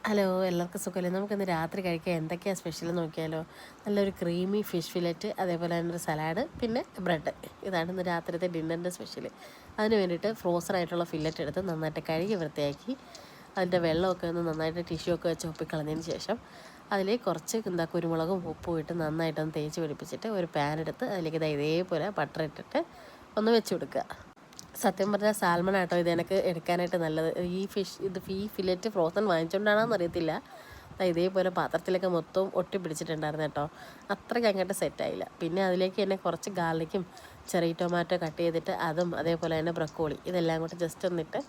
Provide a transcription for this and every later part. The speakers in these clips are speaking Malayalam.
ഹലോ, എല്ലാവർക്കും സുഖമല്ലേ? നമുക്കിന്ന് രാത്രി കഴിക്കാൻ എന്തൊക്കെയാണ് സ്പെഷ്യൽ നോക്കിയാലോ? നല്ലൊരു ക്രീമി ഫിഷ് ഫില്ലറ്റ്, അതേപോലെ തന്നെ ഒരു സലാഡ്, പിന്നെ ബ്രെഡ്. ഇതാണ് ഇന്ന് രാത്രിത്തെ ഡിന്നറിൻ്റെ സ്പെഷ്യൽ. അതിന് വേണ്ടിയിട്ട് ഫ്രോസൺ ആയിട്ടുള്ള ഫില്ലറ്റ് എടുത്ത് നന്നായിട്ട് കഴുകി വൃത്തിയാക്കി അതിൻ്റെ വെള്ളമൊക്കെ ഒന്ന് നന്നായിട്ട് ടിഷ്യൂ ഒക്കെ വെച്ച് ഒപ്പിക്കളഞ്ഞതിന് ശേഷം അതിലേക്ക് കുറച്ച് കുരുമുളകും ഉപ്പും ഇട്ട് നന്നായിട്ടൊന്ന് തേച്ച് പിടിപ്പിച്ചിട്ട് ഒരു പാൻ എടുത്ത് അതിലേക്ക് ഇതേപോലെ ബട്ടർ ഇട്ടിട്ട് ഒന്ന് വെച്ച് കൊടുക്കുക. സത്യം പറഞ്ഞാൽ സാൽമൺ ആട്ടോ ഇത് എനിക്ക് എടുക്കാനായിട്ട് നല്ലത്. ഈ ഫില്ലറ്റ് ഫ്രോസൺ വാങ്ങിച്ചുകൊണ്ടാണോന്ന് അറിയത്തില്ല. ഇതേപോലെ പാത്രത്തിലൊക്കെ മൊത്തവും ഒട്ടി പിടിച്ചിട്ടുണ്ടായിരുന്നു കേട്ടോ. അത്രയ്ക്ക് അങ്ങോട്ട് സെറ്റായില്ല. പിന്നെ അതിലേക്ക് തന്നെ കുറച്ച് ഗാർലിക്കും ചെറിയ ടൊമാറ്റോ കട്ട് ചെയ്തിട്ട് അതും അതേപോലെ തന്നെ ബ്രക്കോളി ഇതെല്ലാം കൂടെ ജസ്റ്റ് ഒന്നിട്ട്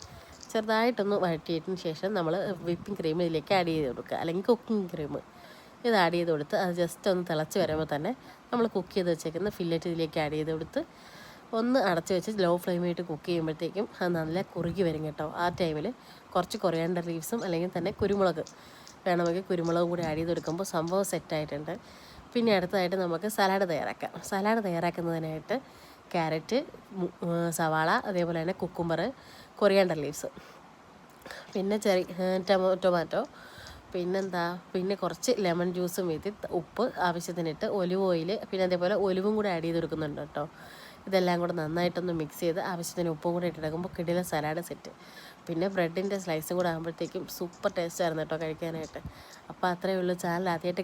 ചെറുതായിട്ടൊന്ന് വഴറ്റിയതിന് ശേഷം നമ്മൾ വിപ്പിംഗ് ക്രീം ഇതിലേക്ക് ആഡ് ചെയ്ത് കൊടുക്കുക, അല്ലെങ്കിൽ കുക്കിംഗ് ക്രീം ഇത് ആഡ് ചെയ്ത് കൊടുത്ത് അത് ജസ്റ്റ് ഒന്ന് തിളച്ച് വരുമ്പോൾ തന്നെ നമ്മൾ കുക്ക് ചെയ്ത് വെച്ചേക്കുന്ന ഫില്ലറ്റ് ഇതിലേക്ക് ആഡ് ചെയ്ത് കൊടുത്ത് ഒന്ന് അടച്ച് വെച്ച് ലോ ഫ്ലെയിമിലിട്ട് കുക്ക് ചെയ്യുമ്പോഴത്തേക്കും അത് നല്ല കുറുകി വരും കേട്ടോ. ആ ടൈമിൽ കുറച്ച് കൊറിയാണ്ടർ ലീവ്സും അല്ലെങ്കിൽ തന്നെ കുരുമുളക് വേണമെങ്കിൽ കുരുമുളകും കൂടി ആഡ് ചെയ്ത് കൊടുക്കുമ്പോൾ സംഭവം സെറ്റായിട്ടുണ്ട്. പിന്നെ അടുത്തതായിട്ട് നമുക്ക് സലാഡ് തയ്യാറാക്കാം. സലാഡ് തയ്യാറാക്കുന്നതിനായിട്ട് ക്യാരറ്റ്, സവാള, അതേപോലെ തന്നെ കുക്കുംബർ, കൊറിയാണ്ടർ ലീവ്സ്, പിന്നെ ടൊമാറ്റോ, പിന്നെ കുറച്ച് ലെമൺ ജ്യൂസും വീതി, ഉപ്പ് ആവശ്യത്തിനിട്ട്, ഒലിവ് ഓയിൽ, പിന്നെ അതേപോലെ ഒലിവും കൂടെ ആഡ് ചെയ്ത് കൊടുക്കുന്നുണ്ട് കേട്ടോ. ഇതെല്ലാം കൂടെ നന്നായിട്ടൊന്ന് മിക്സ് ചെയ്ത് ആവശ്യത്തിന് ഉപ്പും കൂടെ ഇട്ടെടുക്കുമ്പോൾ കിടിലൻ സലാഡ് സെറ്റ്. പിന്നെ ബ്രെഡിൻ്റെ സ്ലൈസും കൂടെ ആകുമ്പോഴത്തേക്കും സൂപ്പർ ടേസ്റ്റ് ആയിരുന്നു കേട്ടോ കഴിക്കാനായിട്ട്. അപ്പോൾ അത്രയേ ഉള്ളൂ. ചാനൽ ആദ്യമായിട്ട്